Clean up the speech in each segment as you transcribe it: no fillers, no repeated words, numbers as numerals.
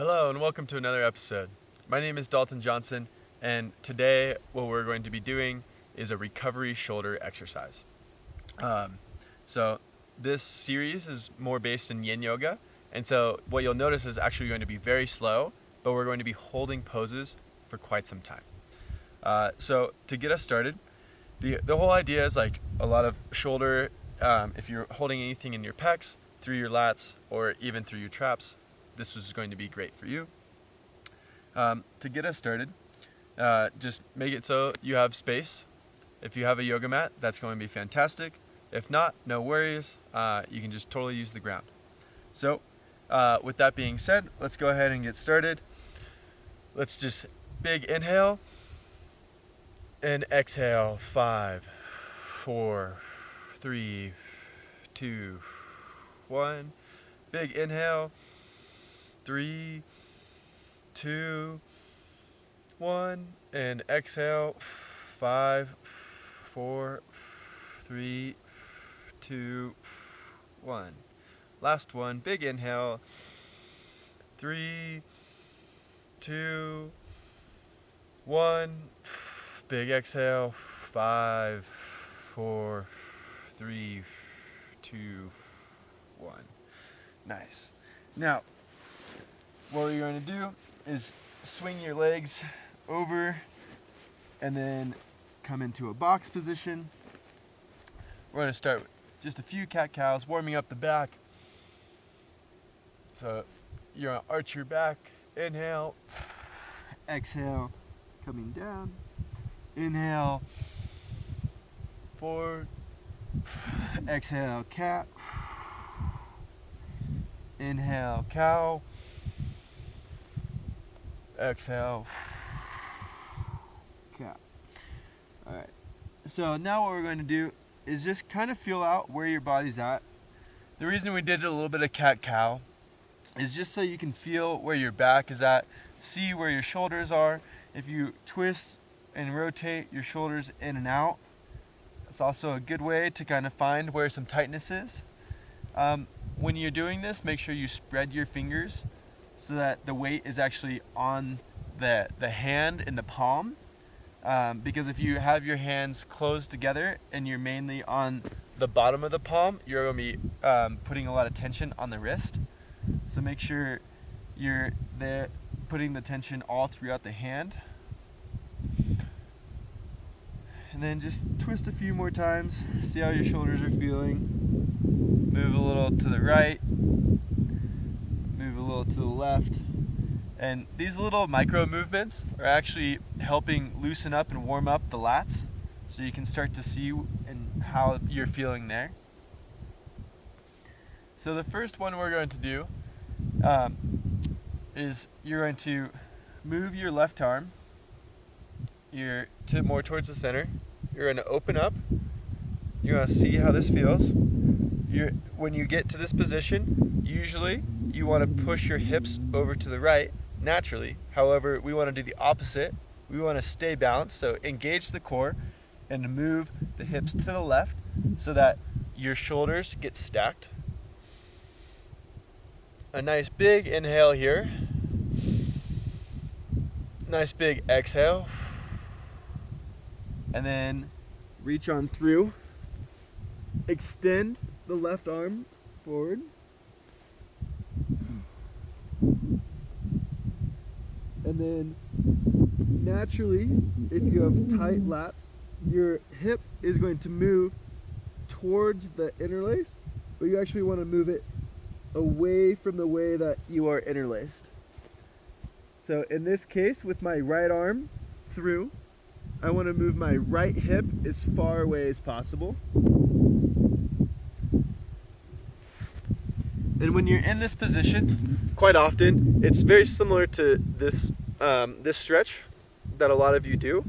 Hello and welcome to another episode. My name is Dalton Johnson, and today what we're going to be doing is a recovery shoulder exercise. So this series is more based in Yin Yoga, and so what you'll notice is actually going to be very slow, but we're going to be holding poses for quite some time. So to get us started, the whole idea is like a lot of shoulder, if you're holding anything in your pecs, through your lats, or even through your traps, this is going to be great for you. To get us started, just make it so you have space. If you have a yoga mat, that's going to be fantastic. If not, no worries. You can just totally use the ground. So with that being said, let's go ahead and get started. Let's just big inhale and exhale. 5, 4, 3, 2, 1. Big inhale. 3, 2, 1, and exhale. 5, 4, 3, 2, 1. Last one, big inhale. 3, 2, 1. Big exhale. 5, 4, 3, 2, 1. Nice. Now, what you're going to do is swing your legs over and then come into a box position. We're going to start with just a few cat-cows, warming up the back. So you're going to arch your back, inhale, exhale, coming down, inhale, forward, exhale, cat, inhale, cow, exhale, cat. Alright, so now what we're going to do is just kind of feel out where your body's at. The reason we did a little bit of cat-cow is just so you can feel where your back is at, see where your shoulders are. If you twist and rotate your shoulders in and out, it's also a good way to kind of find where some tightness is. When you're doing this, make sure you spread your fingers so that the weight is actually on the hand in the palm. Because if you have your hands closed together and you're mainly on the bottom of the palm, you're going to be putting a lot of tension on the wrist. So make sure you're there putting the tension all throughout the hand. And then just twist a few more times, see how your shoulders are feeling. Move a little to the right, move a little to the left. And these little micro movements are actually helping loosen up and warm up the lats, so you can start to see and how you're feeling there. So the first one we're going to do is you're going to move your left arm more towards the center. You're going to open up. You're going to see how this feels. When you get to this position, usually you want to push your hips over to the right naturally. However, we want to do the opposite. We want to stay balanced, so engage the core and move the hips to the left so that your shoulders get stacked. A nice big inhale here. Nice big exhale. And then reach on through. Extend the left arm forward. And then naturally, if you have tight lats, your hip is going to move towards the interlace, but you actually want to move it away from the way that you are interlaced. So in this case, with my right arm through, I want to move my right hip as far away as possible. And when you're in this position, quite often, it's very similar to this stretch that a lot of you do.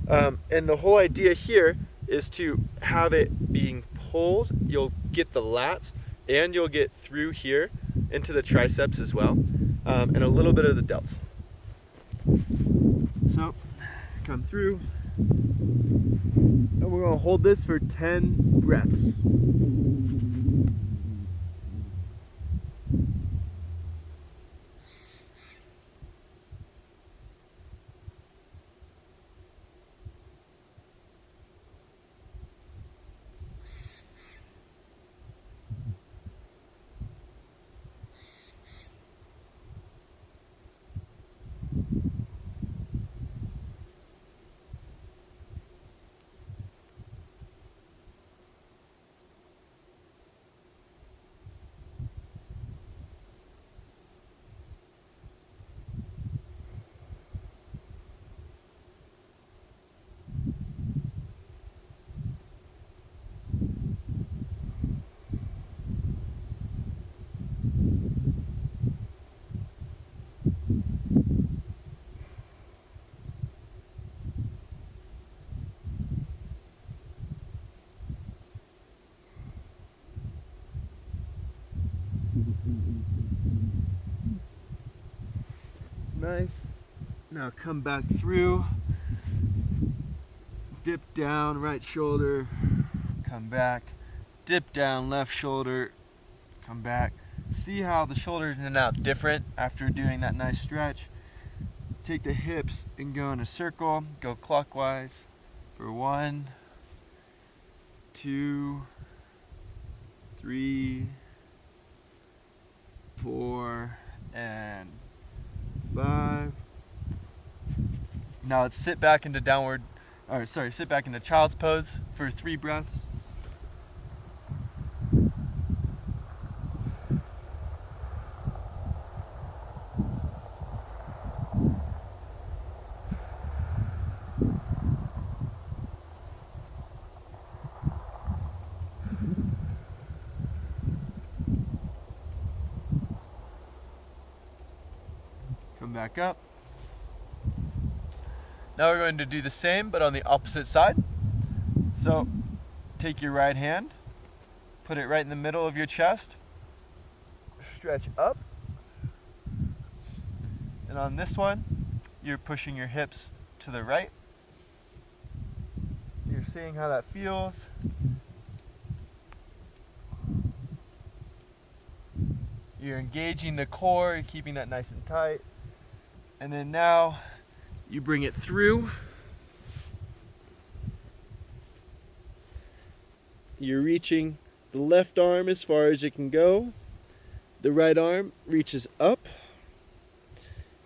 And the whole idea here is to have it being pulled. You'll get the lats and you'll get through here into the triceps as well, and a little bit of the delts. So come through, and we're going to hold this for 10 breaths. Nice. Now come back through. Dip down, right shoulder. Come back. Dip down, left shoulder. Come back. See how the shoulders are now different after doing that nice stretch. Take the hips and go in a circle. Go clockwise for 1, 2, 3, 4, and 5. Now let's sit back into sit back into child's pose for 3 breaths. Come back up. Now we're going to do the same, but on the opposite side. So take your right hand, put it right in the middle of your chest, stretch up, and on this one, you're pushing your hips to the right. You're seeing how that feels. You're engaging the core, you're keeping that nice and tight. And then now, you bring it through. You're reaching the left arm as far as it can go. The right arm reaches up.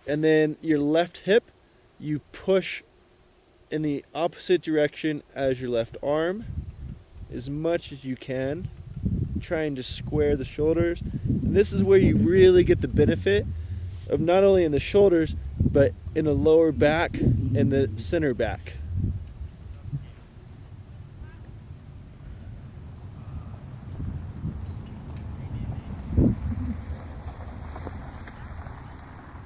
And then your left hip, you push in the opposite direction as your left arm as much as you can, trying to square the shoulders. And this is where you really get the benefit of not only in the shoulders, but in the lower back and the center back.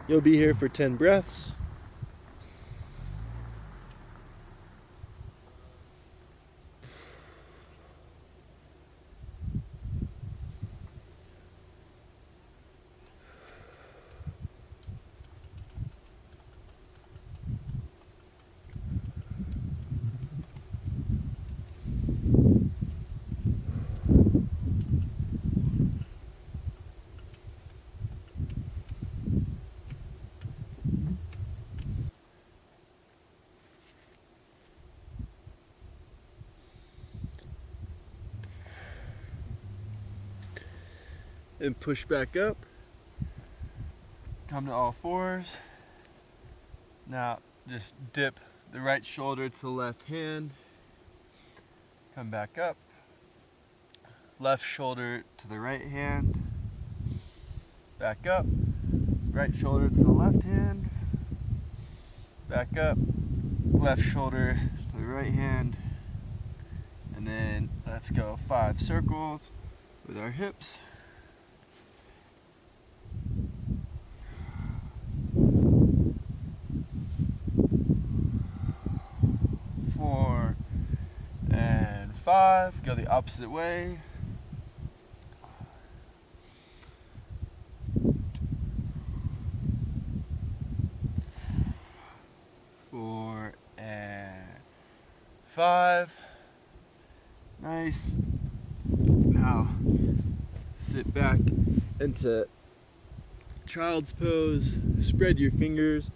You'll be here for 10 breaths. And push back up. Come to all fours. Now just dip the right shoulder to the left hand. Come back up. Left shoulder to the right hand. Back up. Right shoulder to the left hand. Back up. Left shoulder to the right hand. And then let's go 5 circles with our hips. 4 and 5. Go the opposite way. 4 and 5. Nice. Now sit back into child's pose. Spread your fingers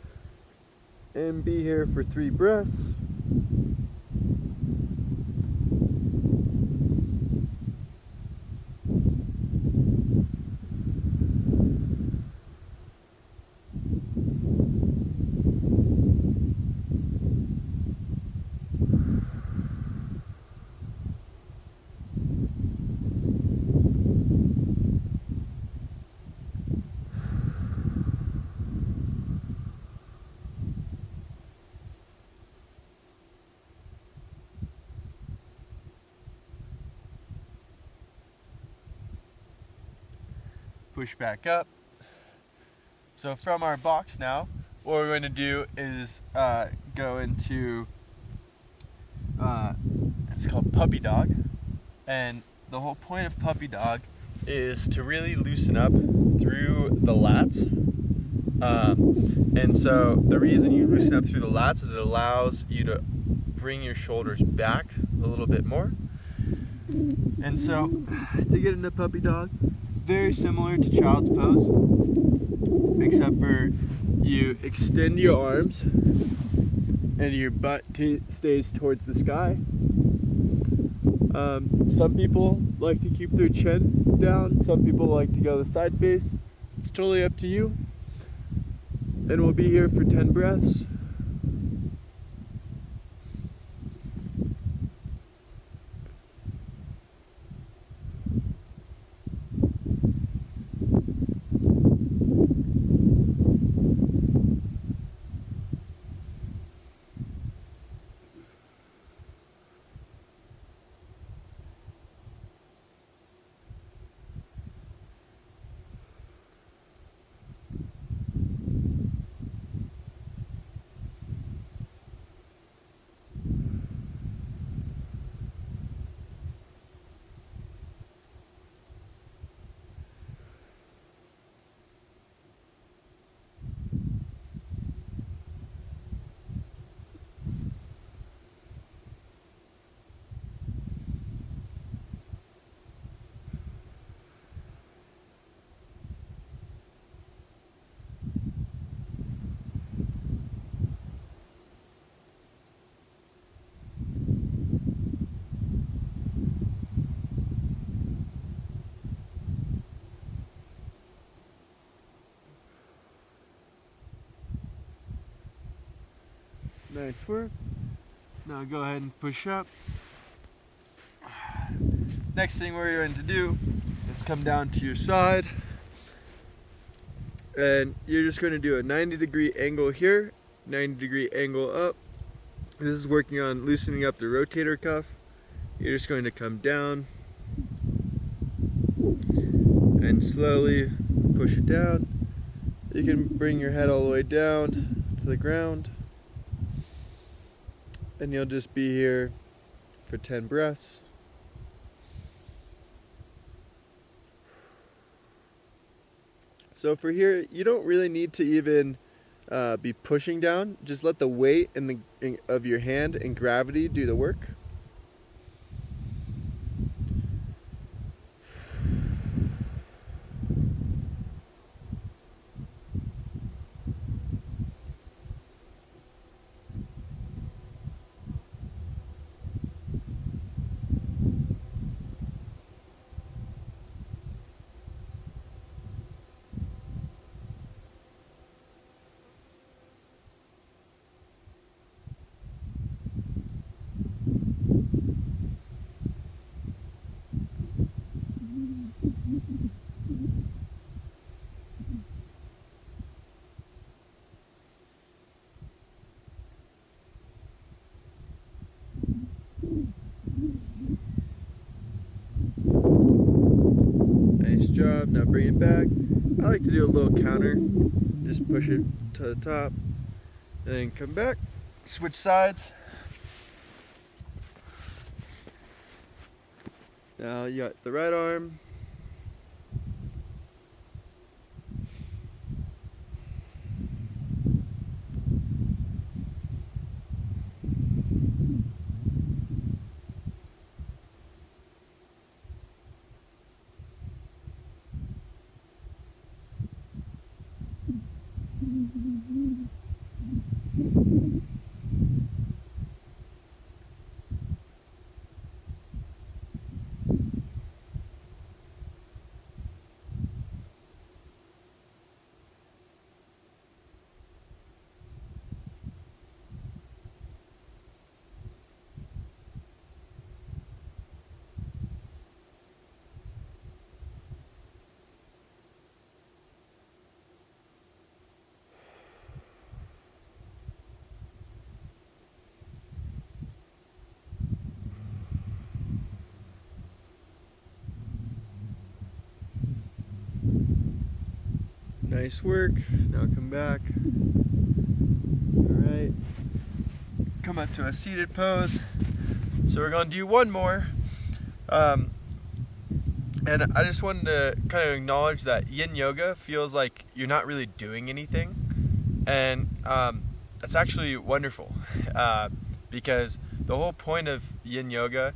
and be here for 3 breaths. Push back up. So from our box now, what we're going to do is go into, it's called puppy dog. And the whole point of puppy dog is to really loosen up through the lats. And so the reason you loosen up through the lats is it allows you to bring your shoulders back a little bit more. And so to get into puppy dog, it's very similar to child's pose, except for you extend your arms and your butt stays towards the sky. Some people like to keep their chin down, some people like to go the side face. It's totally up to you. And we'll be here for 10 breaths. Nice work. Now go ahead and push up. Next thing we're going to do is come down to your side. And you're just going to do a 90-degree angle here, 90-degree angle up. This is working on loosening up the rotator cuff. You're just going to come down and slowly push it down. You can bring your head all the way down to the ground. And you'll just be here for 10 breaths. So for here, you don't really need to even be pushing down. Just let the weight of your hand and gravity do the work. Nice job. Now bring it back. I like to do a little counter. Just push it to the top. And then come back. Switch sides. Now you got the right arm. Nice work. Now come back. Alright. Come up to a seated pose. So we're going to do one more. And I just wanted to kind of acknowledge that Yin Yoga feels like you're not really doing anything, and that's actually wonderful, because the whole point of Yin Yoga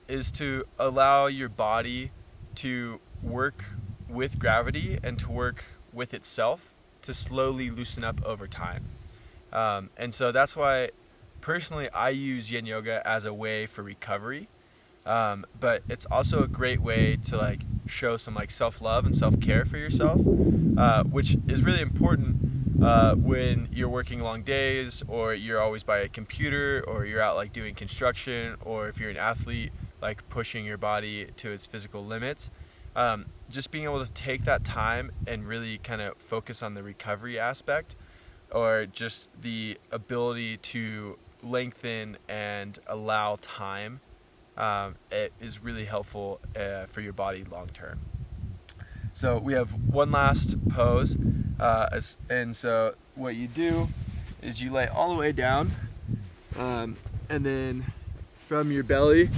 is to allow your body to work with gravity and to work with itself to slowly loosen up over time. And so that's why personally I use Yin Yoga as a way for recovery. But it's also a great way to like show some like self-love and self-care for yourself, which is really important when you're working long days, or you're always by a computer, or you're out like doing construction, or if you're an athlete like pushing your body to its physical limits. Just being able to take that time and really kind of focus on the recovery aspect, or just the ability to lengthen and allow time, it is really helpful for your body long term. So we have one last pose, and so what you do is you lay all the way down, and then from your belly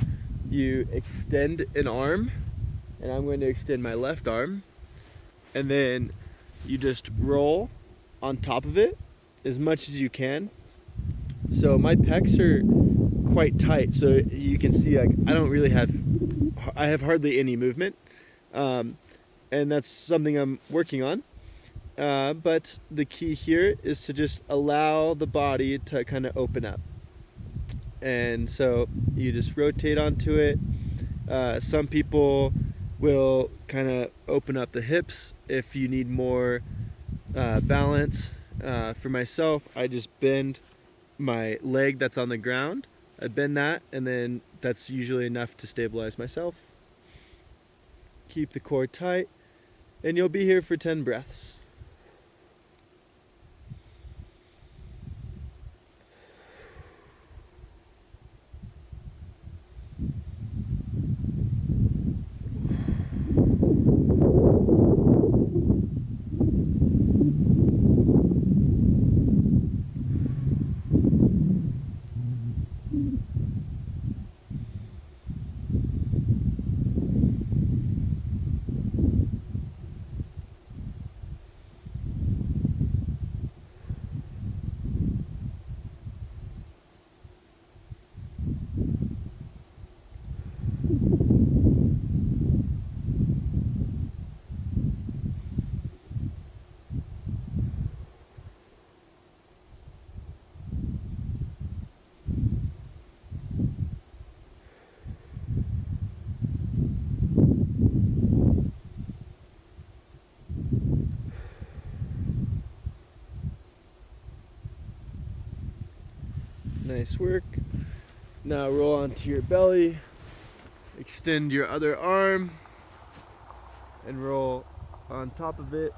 you extend an arm, and I'm going to extend my left arm, and then you just roll on top of it as much as you can. So my pecs are quite tight, so you can see like I have hardly any movement, and that's something I'm working on. But the key here is to just allow the body to kind of open up, and so you just rotate onto it. Some people will kind of open up the hips if you need more balance. For myself, I just bend my leg that's on the ground. I bend that, and then that's usually enough to stabilize myself. Keep the core tight, and you'll be here for 10 breaths. Nice work. Now roll onto your belly, extend your other arm, and roll on top of it.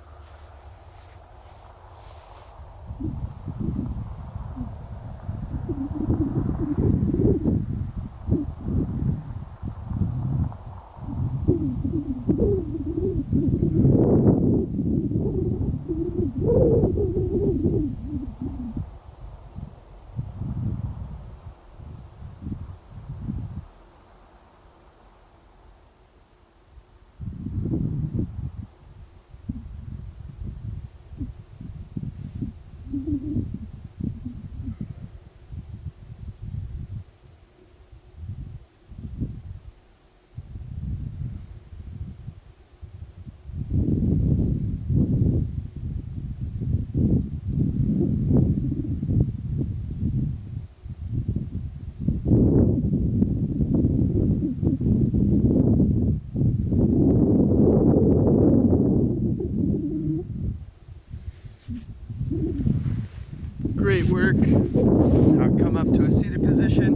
Great work. Now come up to a seated position.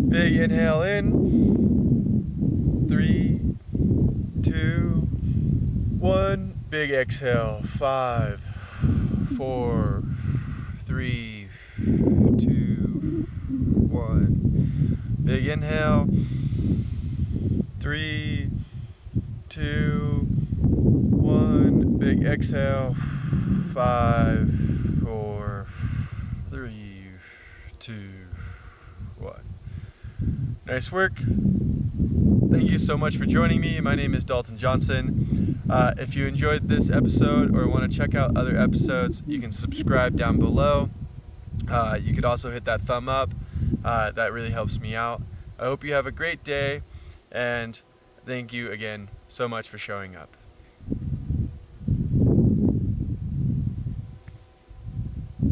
Big inhale in. 3, 2, 1. Big exhale. 5, 4, 3, 2, 1. Big inhale. 3, 2, 1. Big exhale. 5, 4, 3, 2, 1. Nice work. Thank you so much for joining me. My name is Dalton Johnson. If you enjoyed this episode or want to check out other episodes, you can subscribe down below. You could also hit that thumb up. That really helps me out. I hope you have a great day, and thank you again so much for showing up.